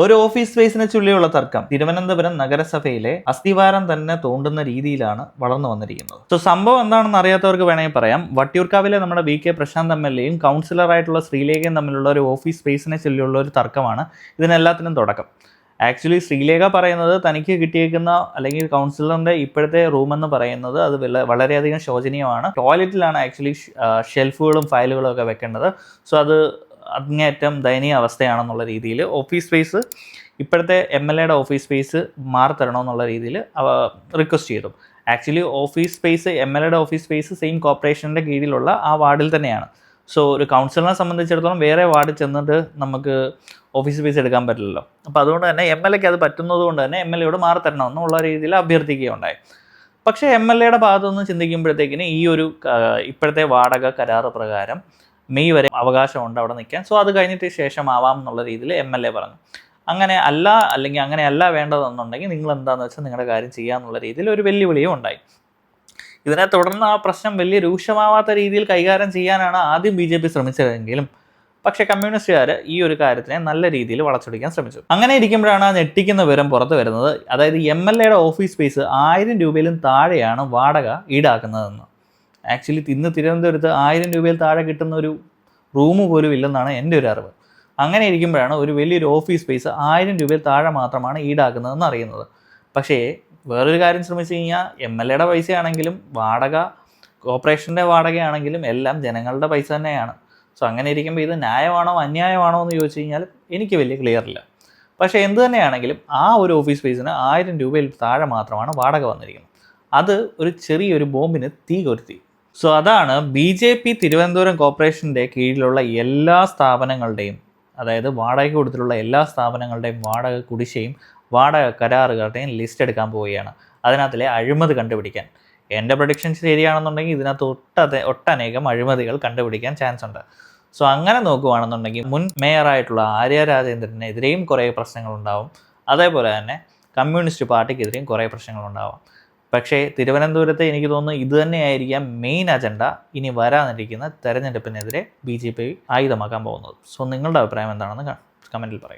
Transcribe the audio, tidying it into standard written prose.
ഒരു ഓഫീസ് സ്പേസിനെ ചൊല്ലിയുള്ള തർക്കം തിരുവനന്തപുരം നഗരസഭയിലെ അസ്ഥിവാരം തന്നെ തോണ്ടുന്ന രീതിയിലാണ് വളർന്നു വന്നിരിക്കുന്നത്. സോ സംഭവം എന്താണെന്ന് അറിയാത്തവർക്ക് വേണമെങ്കിൽ പറയാം. വട്ടിയൂർക്കാവിലെ നമ്മുടെ വി കെ പ്രശാന്ത് MLA യും കൗൺസിലറായിട്ടുള്ള ശ്രീലേഖയും തമ്മിലുള്ള ഒരു ഓഫീസ് സ്പേസിനെ ചൊല്ലിയുള്ള ഒരു തർക്കമാണ് ഇതിനെല്ലാത്തിനും തുടക്കം. ആക്ച്വലി ശ്രീലേഖ പറയുന്നത് തനിക്ക് കിട്ടിയേക്കുന്ന അല്ലെങ്കിൽ കൗൺസിലറിന്റെ ഇപ്പോഴത്തെ റൂം എന്ന് പറയുന്നത് അത് വളരെയധികം ശോചനീയമാണ്. ടോയ്ലറ്റിലാണ് ആക്ച്വലി ഷെൽഫുകളും ഫയലുകളും ഒക്കെ വെക്കേണ്ടത്. സോ അത് അങ്ങേയറ്റം ദയനീയ അവസ്ഥയാണെന്നുള്ള രീതിയിൽ ഓഫീസ് സ്പേസ് ഇപ്പോഴത്തെ MLA ഓഫീസ് സ്പേസ് മാറി തരണമെന്നുള്ള രീതിയിൽ റിക്വസ്റ്റ് ചെയ്തു. Actually office space MLA office space same കോർപ്പറേഷൻ്റെ കീഴിലുള്ള ആ വാർഡിൽ തന്നെയാണ്. സോ ഒരു കൗൺസിലറിനെ സംബന്ധിച്ചിടത്തോളം വേറെ വാർഡിൽ ചെന്നിട്ട് നമുക്ക് ഓഫീസ് സ്പേസ് എടുക്കാൻ പറ്റില്ലല്ലോ. അപ്പോൾ അതുകൊണ്ട് തന്നെ MLAക്ക് അത് പറ്റുന്നത് കൊണ്ട് തന്നെ MLAയോട് മാറി തരണമെന്നുള്ള രീതിയിൽ അഭ്യർത്ഥിക്കുകയുണ്ടായി. പക്ഷേ MLAയുടെ ഭാഗത്തുനിന്ന് ചിന്തിക്കുമ്പോഴത്തേക്കിന് ഈ ഒരു ഇപ്പോഴത്തെ വാടക കരാറ് പ്രകാരം മെയ് വരെ അവകാശമുണ്ട് അവിടെ നിൽക്കാൻ. സോ അത് കഴിഞ്ഞിട്ട് ശേഷം ആവാം എന്നുള്ള രീതിയിൽ MLA പറഞ്ഞു. അങ്ങനെ അല്ല, അല്ലെങ്കിൽ അങ്ങനെയല്ല വേണ്ടതെന്നുണ്ടെങ്കിൽ നിങ്ങൾ എന്താണെന്ന് വെച്ചാൽ നിങ്ങളുടെ കാര്യം ചെയ്യാമെന്നുള്ള രീതിയിൽ ഒരു വെല്ലുവിളിയും ഉണ്ടായി. ഇതിനെ തുടർന്ന് ആ പ്രശ്നം വലിയ രൂക്ഷമാവാത്ത രീതിയിൽ കൈകാര്യം ചെയ്യാനാണ് ആദ്യം BJP ശ്രമിച്ചതെങ്കിലും പക്ഷേ കമ്മ്യൂണിസ്റ്റുകാർ ഈ ഒരു കാര്യത്തിനെ നല്ല രീതിയിൽ വളച്ചൊടിക്കാൻ ശ്രമിച്ചു. അങ്ങനെ ഇരിക്കുമ്പോഴാണ് ആ ഞെട്ടിക്കുന്ന വിവരം പുറത്തു വരുന്നത്. അതായത് MLAയുടെ ഓഫീസ് സ്പേസ് 1000 രൂപയിലും താഴെയാണ് വാടക ഈടാക്കുന്നതെന്ന്. ആക്ച്വലി ഇന്ന് തിരുവനന്തപുരത്ത് 1000 രൂപയിൽ താഴെ കിട്ടുന്ന ഒരു റൂം പോലും ഇല്ലെന്നാണ് എൻ്റെ ഒരു അറിവ്. അങ്ങനെ ഇരിക്കുമ്പോഴാണ് ഒരു വലിയൊരു ഓഫീസ് സ്പേസ് 1000 രൂപയിൽ താഴെ മാത്രമാണ് ഈടാക്കുന്നതെന്ന് അറിയുന്നത്. പക്ഷേ വേറൊരു കാര്യം ശ്രമിച്ചു കഴിഞ്ഞാൽ MLAയുടെ പൈസയാണെങ്കിലും വാടക കോർപ്പറേഷൻ്റെ വാടകയാണെങ്കിലും എല്ലാം ജനങ്ങളുടെ പൈസ തന്നെയാണ്. സോ അങ്ങനെ ഇരിക്കുമ്പോൾ ഇത് ന്യായമാണോ അന്യായമാണോ എന്ന് ചോദിച്ചു കഴിഞ്ഞാൽ എനിക്ക് വലിയ ക്ലിയർ ഇല്ല. പക്ഷേ എന്ത് തന്നെയാണെങ്കിലും ആ ഒരു ഓഫീസ് സ്പേസിന് 1000 രൂപയിൽ താഴെ മാത്രമാണ് വാടക വന്നിരിക്കുന്നത്. അത് ഒരു ചെറിയൊരു ബോംബിന് തീ കൊരുത്തി. സോ അതാണ് BJP തിരുവനന്തപുരം കോർപ്പറേഷൻ്റെ കീഴിലുള്ള എല്ലാ സ്ഥാപനങ്ങളുടെയും, അതായത് വാടകയ്ക്ക് കൊടുത്തിട്ടുള്ള എല്ലാ സ്ഥാപനങ്ങളുടെയും വാടക കുടിശ്ശികയും വാടക കരാറുകളുടെയും ലിസ്റ്റ് എടുക്കാൻ പോവുകയാണ്. അതിനകത്തിലെ അഴിമതി കണ്ടുപിടിക്കാൻ. എൻ്റെ പ്രഡിക്ഷൻ ശരിയാണെന്നുണ്ടെങ്കിൽ ഇതിനകത്ത് ഒട്ടനേകം അഴിമതികൾ കണ്ടുപിടിക്കാൻ ചാൻസ് ഉണ്ട്. സോ അങ്ങനെ നോക്കുകയാണെന്നുണ്ടെങ്കിൽ മുൻ മേയറായിട്ടുള്ള ആര്യ രാജേന്ദ്രനെതിരെയും കുറേ പ്രശ്നങ്ങളുണ്ടാവും. അതേപോലെ തന്നെ കമ്മ്യൂണിസ്റ്റ് പാർട്ടിക്കെതിരെയും കുറേ പ്രശ്നങ്ങളുണ്ടാവാം. പക്ഷേ തിരുവനന്തപുരത്തെ എനിക്ക് തോന്നുന്നു ഇത് തന്നെയായിരിക്കാം മെയിൻ അജണ്ട ഇനി വരാനിരിക്കുന്ന തെരഞ്ഞെടുപ്പിനെതിരെ BJP ആയുധമാക്കാൻ പോകുന്നത്. സോ നിങ്ങളുടെ അഭിപ്രായം എന്താണെന്ന് കമൻറ്റിൽ പറയാം.